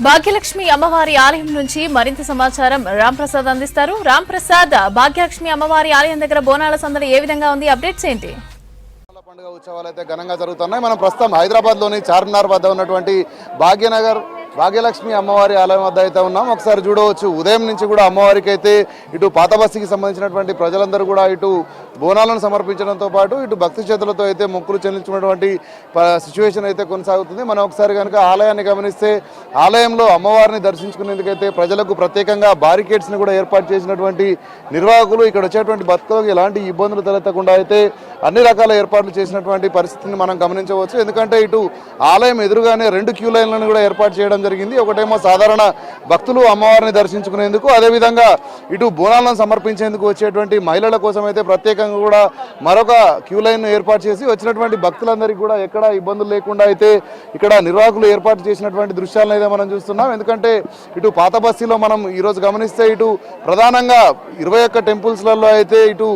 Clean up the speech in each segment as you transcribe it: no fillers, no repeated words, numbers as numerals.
భాగ్యలక్ష్మి అమ్మవారి ఆలయం నుంచి మరింత సమాచారం రాంప్రసాద్ అందిస్తారు. రాంప్రసాద్, భాగ్యలక్ష్మి అమ్మవారి ఆలయం దగ్గర బోనాల సందడి ఏ విధంగా ఉంది? అప్డేట్స్ ఏంటి? పండుగ ఉత్సవాలు అయితే ఘనంగా జరుగుతున్నాయి. మనం ప్రస్తుతం హైదరాబాద్ లోని చార్మినార్ వద్ద ఉన్నటువంటి భాగ్యనగర్ భాగ్యలక్ష్మి అమ్మవారి ఆలయం వద్ద అయితే ఉన్నాం. ఒకసారి చూడవచ్చు, ఉదయం నుంచి కూడా అమ్మవారికి అయితే ఇటు పాత బస్తీకి సంబంధించినటువంటి ప్రజలందరూ కూడా ఇటు బోనాలను సమర్పించడంతో పాటు ఇటు భక్తి చేతులతో అయితే మొక్కులు చెల్లించుకున్నటువంటి సిచ్యువేషన్ అయితే కొనసాగుతుంది. మనం ఒకసారి కనుక ఆలయాన్ని గమనిస్తే ఆలయంలో అమ్మవారిని దర్శించుకునేందుకైతే ప్రజలకు ప్రత్యేకంగా బారికేడ్స్ని కూడా ఏర్పాటు చేసినటువంటి నిర్వాహకులు ఇక్కడ వచ్చేటువంటి భక్తులకు ఎలాంటి ఇబ్బందులు తలెత్తకుండా అయితే అన్ని రకాల ఏర్పాట్లు చేసినటువంటి పరిస్థితిని మనం గమనించవచ్చు. ఎందుకంటే ఇటు ఆలయం ఎదురుగానే 2 క్యూ లైన్లను కూడా ఏర్పాటు చేయడం జరిగింది. ఒకటేమో సాధారణ భక్తులు అమ్మవారిని దర్శించుకునేందుకు, అదేవిధంగా ఇటు బోనాలను సమర్పించేందుకు వచ్చేటువంటి మహిళల కోసం అయితే ప్రత్యేకంగా కూడా మరొక క్యూ లైన్ ఏర్పాటు చేసి వచ్చినటువంటి భక్తులందరికీ కూడా ఎక్కడ ఇబ్బందులు లేకుండా అయితే ఇక్కడ నిర్వాహకులు ఏర్పాటు చేసినటువంటి దృశ్యాలను అయితే మనం చూస్తున్నాం. ఎందుకంటే ఇటు పాత బస్తీలో మనం ఈరోజు గమనిస్తే ఇటు ప్రధానంగా 21 టెంపుల్స్లలో అయితే ఇటు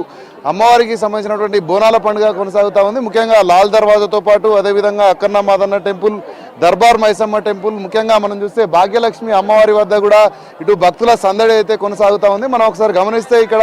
అమ్మవారికి సంబంధించినటువంటి బోనాల పండుగ కొనసాగుతూ ఉంది. ముఖ్యంగా లాల్ దర్వాజాతో పాటు అదేవిధంగా అక్కన్న మాదన్న టెంపుల్, దర్బార్ మైసమ్మ టెంపుల్, ముఖ్యంగా మనం చూస్తే భాగ్యలక్ష్మి అమ్మవారి వద్ద కూడా ఇటు భక్తుల సందడి అయితే కొనసాగుతూ ఉంది. మనం ఒకసారి గమనిస్తే ఇక్కడ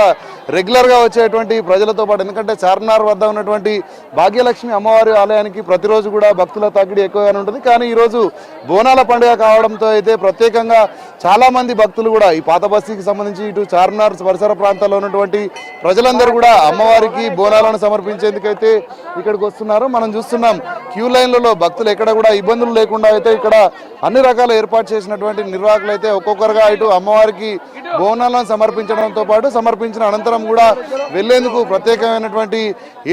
రెగ్యులర్గా వచ్చేటువంటి ప్రజలతో పాటు, ఎందుకంటే చార్మినార్ వద్ద ఉన్నటువంటి భాగ్యలక్ష్మి అమ్మవారి ఆలయానికి ప్రతిరోజు కూడా భక్తుల తాకిడి ఎక్కువగానే ఉంటుంది. కానీ ఈరోజు బోనాల పండుగ కావడంతో అయితే ప్రత్యేకంగా చాలామంది భక్తులు కూడా ఈ పాత బస్తీకి సంబంధించి ఇటు చార్మినార్ పరిసర ప్రాంతాల్లో ఉన్నటువంటి ప్రజలందరూ కూడా అమ్మవారికి బోనాలను సమర్పించేందుకైతే ఇక్కడికి వస్తున్నారు. మనం చూస్తున్నాం క్యూ లైన్లలో భక్తులు ఎక్కడ కూడా ఇబ్బందులు లేకుండా అయితే ఇక్కడ అన్ని రకాల ఏర్పాటు చేసినటువంటి నిర్వాహకులు అయితే ఒక్కొక్కరుగా ఇటు అమ్మవారికి బోనాలను సమర్పించడంతో పాటు సమర్పించిన అనంతరం కూడా వెళ్లేందుకు ప్రత్యేకమైనటువంటి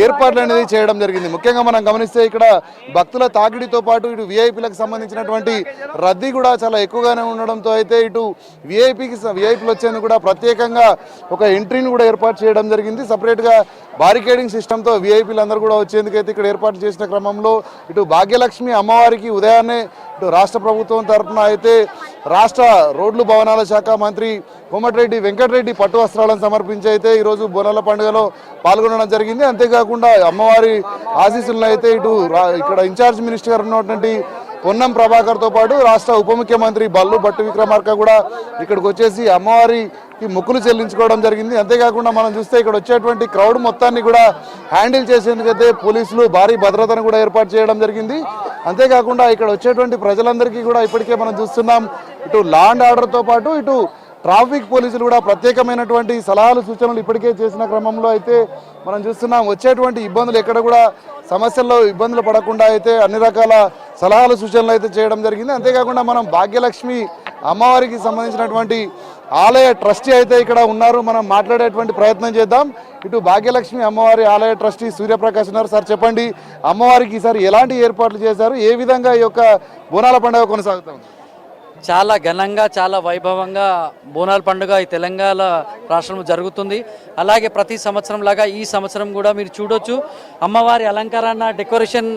ఏర్పాట్లు అనేది చేయడం జరిగింది. ముఖ్యంగా మనం గమనిస్తే ఇక్కడ భక్తుల తాకిడితో పాటు ఇటు విఐపీలకు సంబంధించినటువంటి రద్దీ కూడా చాలా ఎక్కువగానే ఉండడంతో అయితే ఇటు విఐపీలు వచ్చేందుకు కూడా ప్రత్యేకంగా ఒక ఎంట్రీని కూడా ఏర్పాటు చేయడం జరిగింది. సపరేట్గా బారికేడింగ్ సిస్టంతో విఐపీలు అందరూ కూడా వచ్చేందుకైతే ఇక్కడ ఏర్పాటు చేసిన క్రమంలో ఇటు భాగ్యలక్ష్మి అమ్మవారికి ఉదయాన్నే ఇటు రాష్ట్ర ప్రభుత్వం తరఫున అయితే రాష్ట్ర రోడ్లు భవనాల శాఖ మంత్రి కోమటిరెడ్డి వెంకటరెడ్డి పట్టు వస్త్రాలను సమర్పించి అయితే ఈరోజు బోనాల పండుగలో పాల్గొనడం జరిగింది. అంతేకాకుండా అమ్మవారి ఆశీస్సులను అయితే ఇటు ఇక్కడ ఇన్ఛార్జ్ మినిస్టర్ ఉన్నటువంటి పొన్నం ప్రభాకర్తో పాటు రాష్ట్ర ఉప ముఖ్యమంత్రి బల్లు భట్టి విక్రమార్క కూడా ఇక్కడికి వచ్చేసి అమ్మవారికి మొక్కులు చెల్లించుకోవడం జరిగింది. అంతేకాకుండా మనం చూస్తే ఇక్కడ వచ్చేటువంటి క్రౌడ్ మొత్తాన్ని కూడా హ్యాండిల్ చేసేందుకైతే పోలీసులు భారీ భద్రతను కూడా ఏర్పాటు చేయడం జరిగింది. అంతేకాకుండా ఇక్కడ వచ్చేటువంటి ప్రజలందరికీ కూడా ఇప్పటికే మనం చూస్తున్నాం ఇటు లా అండ్ ఆర్డర్తో పాటు ఇటు ట్రాఫిక్ పోలీసులు కూడా ప్రత్యేకమైనటువంటి సలహాలు సూచనలు ఇప్పటికే చేసిన క్రమంలో అయితే మనం చూస్తున్నాం వచ్చేటువంటి ఇబ్బందులు ఎక్కడ కూడా సమస్యల్లో ఇబ్బందులు పడకుండా అయితే అన్ని రకాల సలహాలు సూచనలు అయితే చేయడం జరిగింది. అంతేకాకుండా మనం భాగ్యలక్ష్మి అమ్మవారికి సంబంధించినటువంటి ఆలయ ట్రస్టీ అయితే ఇక్కడ ఉన్నారు. మనం మాట్లాడేటువంటి ప్రయత్నం చేద్దాం. ఇటు భాగ్యలక్ష్మి అమ్మవారి ఆలయ ట్రస్టీ సూర్యప్రకాష్ ఉన్నారు. సార్ చెప్పండి, అమ్మవారికి ఈసారి ఎలాంటి ఏర్పాట్లు చేశారు, ఏ విధంగా ఈ యొక్క బోనాల పండుగ కొనసాగుతాం? చాలా ఘనంగా, చాలా వైభవంగా బోనాల పండుగ ఈ తెలంగాణ రాష్ట్రంలో జరుగుతుంది. అలాగే ప్రతి సంవత్సరం లాగా ఈ సంవత్సరం కూడా మీరు చూడొచ్చు అమ్మవారి అలంకరణ, డెకరేషన్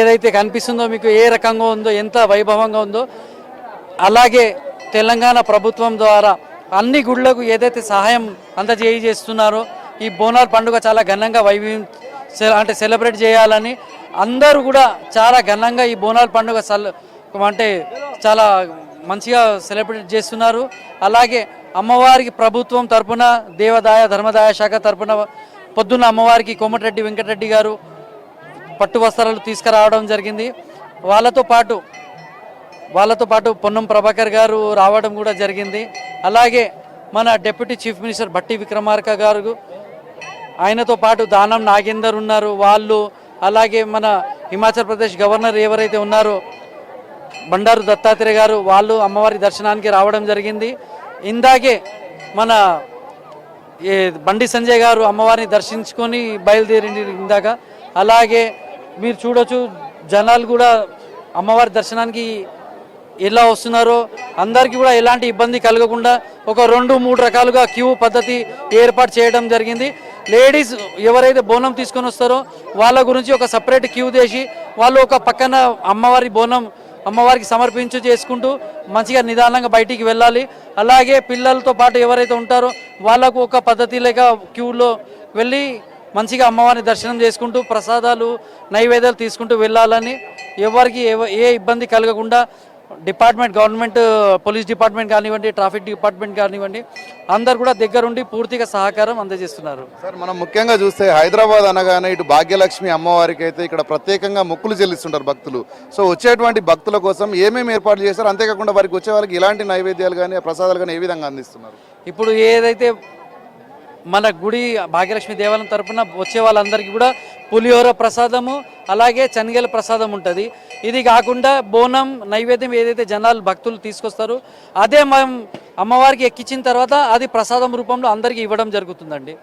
ఏదైతే కనిపిస్తుందో మీకు ఏ రకంగా ఉందో, ఎంత వైభవంగా ఉందో, అలాగే తెలంగాణ ప్రభుత్వం ద్వారా అన్ని గుళ్ళకు ఏదైతే సహాయం అందజేస్తున్నారో ఈ బోనాల పండుగ చాలా ఘనంగా సెలబ్రేట్ చేయాలని అందరూ కూడా చాలా ఘనంగా ఈ బోనాల పండుగ అంటే చాలా మంచిగా సెలబ్రేట్ చేస్తున్నారు. అలాగే అమ్మవారికి ప్రభుత్వం తరపున దేవాదాయ ధర్మదాయ శాఖ తరపున పొద్దున్న అమ్మవారికి కోమటిరెడ్డి వెంకటరెడ్డి గారు పట్టు వస్త్రాలు తీసుకురావడం జరిగింది. వాళ్ళతో పాటు పొన్నం ప్రభాకర్ గారు రావడం కూడా జరిగింది. అలాగే మన deputy chief minister Bhatti Vikramarka గారు, ఆయనతో పాటు దానం నాగేందర్ ఉన్నారు వాళ్ళు, అలాగే మన హిమాచల్ ప్రదేశ్ గవర్నర్ ఎవరైతే ఉన్నారో బండారు దత్తాత్రేయ గారు, వాళ్ళు అమ్మవారి దర్శనానికి రావడం జరిగింది. ఇందాకే మన బండి సంజయ్ గారు అమ్మవారిని దర్శించుకొని బయలుదేరింది ఇందాక. అలాగే మీరు చూడొచ్చు జనాలు కూడా అమ్మవారి దర్శనానికి ఎలా వస్తున్నారో అందరికీ కూడా ఎలాంటి ఇబ్బంది కలగకుండా ఒక 2-3 రకాలుగా క్యూ పద్ధతి ఏర్పాటు చేయడం జరిగింది. లేడీస్ ఎవరైతే బోనం తీసుకొని వస్తారో వాళ్ళ గురించి ఒక సపరేట్ క్యూ చేసి వాళ్ళు ఒక పక్కన అమ్మవారికి సమర్పించు చేసుకుంటూ మంచిగా నిదానంగా బయటికి వెళ్ళాలి. అలాగే పిల్లలతో పాటు ఎవరైతే ఉంటారో వాళ్ళకు ఒక పద్ధతి లేక క్యూలో వెళ్ళి మంచిగా అమ్మవారిని దర్శనం చేసుకుంటూ ప్రసాదాలు నైవేద్యాలు తీసుకుంటూ వెళ్ళాలని, ఎవరికి ఏ ఇబ్బంది కలగకుండా డిపార్ట్మెంట్, గవర్నమెంట్ పోలీస్ డిపార్ట్మెంట్ కానివ్వండి, ట్రాఫిక్ డిపార్ట్మెంట్ కానివ్వండి, అందరు కూడా దగ్గరుండి పూర్తిగా సహకారం అందజేస్తున్నారు. సార్, మనం ముఖ్యంగా చూస్తే హైదరాబాద్ అనగానే ఇటు భాగ్యలక్ష్మి అమ్మవారికి అయితే ఇక్కడ ప్రత్యేకంగా మొక్కులు చెల్లిస్తుంటారు భక్తులు. సో వచ్చేటువంటి భక్తుల కోసం ఏమేమి ఏర్పాట్లు చేస్తారు, అంతేకాకుండా వారికి వచ్చే వాళ్ళకి ఇలాంటి నైవేద్యాలు కానీ ప్రసాదాలు కానీ ఏ విధంగా అందిస్తున్నారు? ఇప్పుడు ఏదైతే మన గుడి భాగ్యలక్ష్మి దేవాలయం తరపున వచ్చే వాళ్ళందరికీ కూడా పులిహోర ప్రసాదము, అలాగే శనగల ప్రసాదం ఉంటుంది. ఇది కాకుండా బోనం నైవేద్యం ఏదైతే జనాలు భక్తులు తీసుకొస్తారో అదే మనం అమ్మవారికి ఎక్కించిన తర్వాత అది ప్రసాదం రూపంలో అందరికీ ఇవ్వడం జరుగుతుందండి.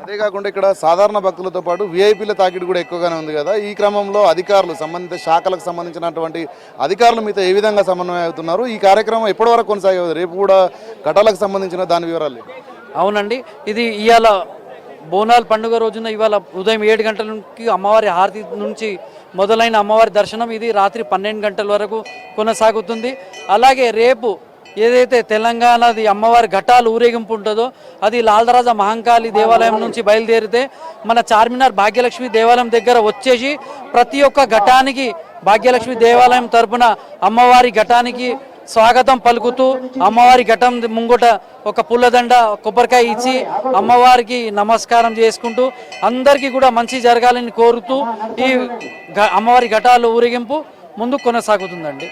అదే కాకుండా ఇక్కడ సాధారణ భక్తులతో పాటు విఐపీల తాకిడి కూడా ఎక్కువగానే ఉంది కదా. ఈ క్రమంలో అధికారులు, సంబంధిత శాఖలకు సంబంధించినటువంటి అధికారులు మీతో ఏ విధంగా సమన్వయం అవుతున్నారు? ఈ కార్యక్రమం ఎప్పటి వరకు కొనసాగేది? రేపు కూడా ఘటాలకు సంబంధించిన దాని వివరాలు. అవునండి, ఇది ఇవాళ బోనాల పండుగ రోజున ఇవాళ ఉదయం 7 గంటలకి అమ్మవారి హారతి నుంచి మొదలైన అమ్మవారి దర్శనం ఇది రాత్రి 12 గంటల వరకు కొనసాగుతుంది. అలాగే రేపు ఏదైతే తెలంగాణది అమ్మవారి ఘటాలు ఊరేగింపు ఉంటుందో అది లాల్దరాజ మహంకాళి దేవాలయం నుంచి బయలుదేరితే మన చార్మినార్ భాగ్యలక్ష్మి దేవాలయం దగ్గర వచ్చేసి ప్రతి ఒక్క ఘటానికి భాగ్యలక్ష్మి దేవాలయం తరపున అమ్మవారి ఘటానికి స్వాగతం పలుకుతూ అమ్మవారి ఘటం ముంగట ఒక పూలదండ, కొబ్బరికాయ ఇచ్చి అమ్మవారికి నమస్కారం చేసుకుంటూ అందరికీ కూడా మంచి జరగాలని కోరుతూ ఈ అమ్మవారి ఘటాలు ఊరేగింపు ముందుకు కొనసాగుతుందండి.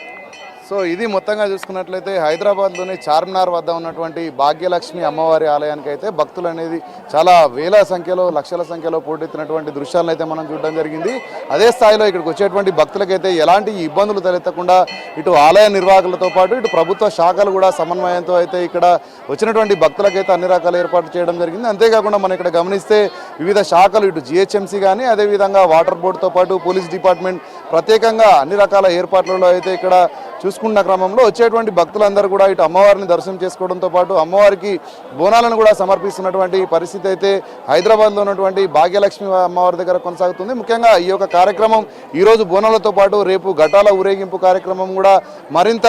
సో ఇది మొత్తంగా చూసుకున్నట్లయితే హైదరాబాద్లోని చార్మినార్ వద్ద ఉన్నటువంటి భాగ్యలక్ష్మి అమ్మవారి ఆలయానికి అయితే భక్తులు అనేది చాలా వేల సంఖ్యలో, లక్షల సంఖ్యలో పోటెత్తినటువంటి దృశ్యాలను అయితే మనం చూడడం జరిగింది. అదే స్థాయిలో ఇక్కడికి వచ్చేటువంటి భక్తులకైతే ఎలాంటి ఇబ్బందులు తలెత్తకుండా ఇటు ఆలయ నిర్వాహకులతో పాటు ఇటు ప్రభుత్వ శాఖలు కూడా సమన్వయంతో అయితే ఇక్కడ వచ్చినటువంటి భక్తులకైతే అన్ని రకాల ఏర్పాట్లు చేయడం జరిగింది. అంతేకాకుండా మనం ఇక్కడ గమనిస్తే వివిధ శాఖలు, ఇటు జిహెచ్ఎంసీ కానీ అదేవిధంగా వాటర్ బోర్డుతో పాటు పోలీస్ డిపార్ట్మెంట్ ప్రత్యేకంగా అన్ని రకాల ఏర్పాట్లలో అయితే ఇక్కడ చూసుకున్న క్రమంలో వచ్చేటువంటి భక్తులందరూ కూడా ఇటు అమ్మవారిని దర్శనం చేసుకోవడంతో పాటు అమ్మవారికి బోనాలను కూడా సమర్పిస్తున్నటువంటి పరిస్థితి అయితే హైదరాబాద్లో ఉన్నటువంటి భాగ్యలక్ష్మి అమ్మవారి దగ్గర కొనసాగుతుంది. ముఖ్యంగా ఈ యొక్క కార్యక్రమం ఈరోజు బోనాలతో పాటు రేపు ఘటాల ఊరేగింపు కార్యక్రమం కూడా మరింత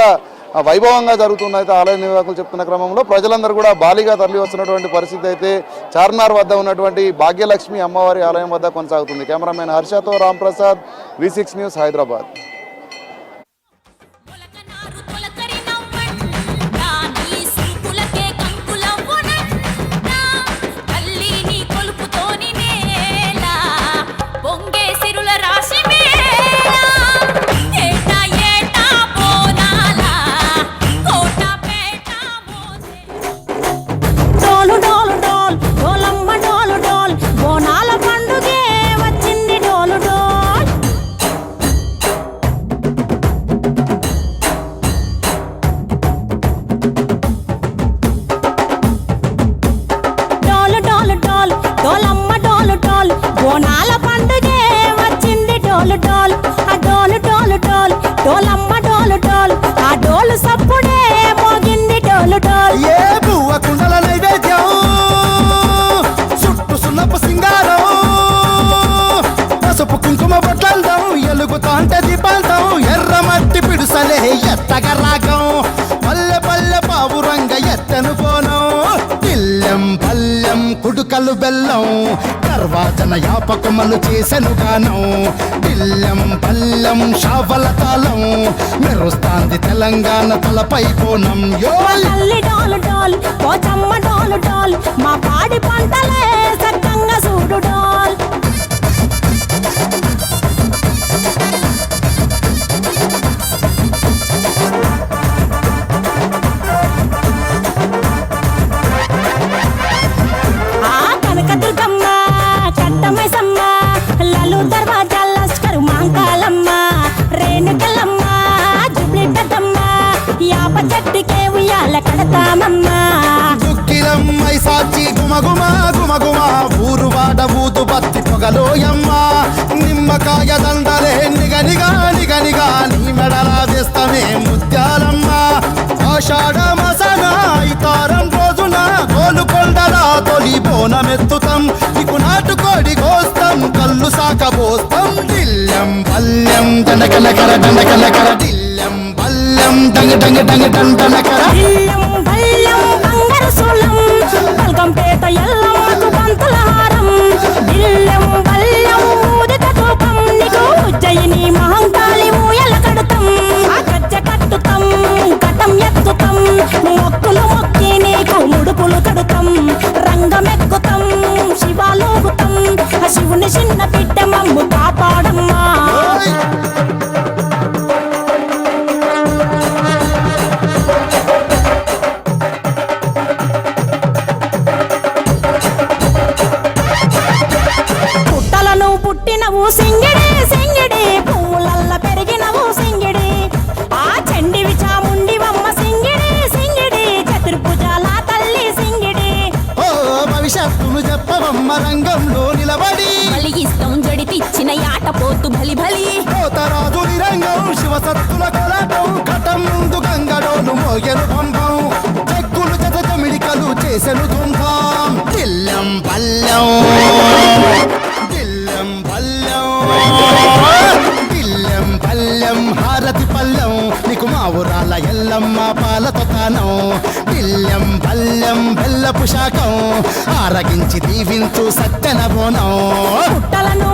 వైభవంగా జరుగుతుందైతే ఆలయ నిర్వాహకులు చెప్తున్న క్రమంలో ప్రజలందరూ కూడా భారీగా తరలి వస్తున్నటువంటి పరిస్థితి అయితే చార్మినార్ వద్ద ఉన్నటువంటి భాగ్యలక్ష్మి అమ్మవారి ఆలయం వద్ద కొనసాగుతుంది. కెమెరామెన్ హర్షతో రాంప్రసాద్, V6 న్యూస్, హైదరాబాద్. బోనాల పండుగే వచ్చింది డోలు డోలు, ఆ డోలు డోలు డోలు డోలమ్మ డోలు డోలు, ఆ డోలు సప్పుడే మోగింది డోలు డోలు. ఏ బువ్వ కుండల నైవేద్యం, చుట్టు సున్నపు సింగారం, పసుపు కుంకుమ బొట్లందం, ఎలుగుతాంటే దీపాంతం, ఎర్రమట్టి పిడుసలే ఎత్తగ రాగం, పల్లె పల్లె పావురంగ ఎత్తను పోనం, ఇల్లెం పల్లెం కుడుకలు బెల్లం, గర్వాజన యాపకమలు చేసెను గానం, ఇల్లెం పల్లెం షావల తాళం, మెరుస్తాంది తెలంగాణ తలపై కోణం. తల్లి డోలు డోలు, పోచమ్మ డోలు డోలు, మా పాడి పంటలే సక్కంగా చూడు డోల్. కట్టమైసమ్మ, లలు దర్వాజా లస్కరు మాంకాలమ్మ, రేణుకలమ్మ, జుబ్లి పెద్దమ్మ, యాప చెట్టుకే ఉయ్యాల కడతామమ్మ. దుక్కిలమ్మై సాచి గుమగుమ గుమగుమ, ఊరు వాడ ఊదు బత్తి పొగలోయమ్మ, నిమ్మకాయ దండలే నిగనిగా నిగనిగా, నీ మెడలా వేస్తమే ముత్యాలమ్మ. ఆషాఢ మాసన ఇతారం రోజున గోలుకొండలా తొలి బోనమెత్తుతాం, నీకు నాటుకోడి కోస్తాం, కళ్ళు సాకబోస్తాం, దిల్లెం పల్లెం దండకనకర దండకనకర, దిల్లెం పల్లెం డంగ డంగ డంగ డండనకర, ఇల్లం బల్లం బంగారు సూలం, బల్గంపేట ఎల్లమ్మకు పంతుల హారం, ఇల్లం బల్లం ఊదిక ధూపం, నీకు ఉజ్జయిని మహంకాళి ఊయల కడుతాం, ఆ గజ్జ కట్టుతాం. సత్తుల కొలాటం కటం ముందు గంగడోలు మోగెను పంపం చెక్కులు జత జమిడికలు చేసెను ధూంధాం దిల్లం పల్లెం దిల్లం పల్లెం దిల్లం పల్లెం హారతి పల్లెం నీకు మా ఊరాల ఎల్లమ్మ పాలతో తానం దిల్లం పల్లెం బెల్లపు శాఖం ఆరగించి దీవించు సత్తెన బోనం పుట్టలను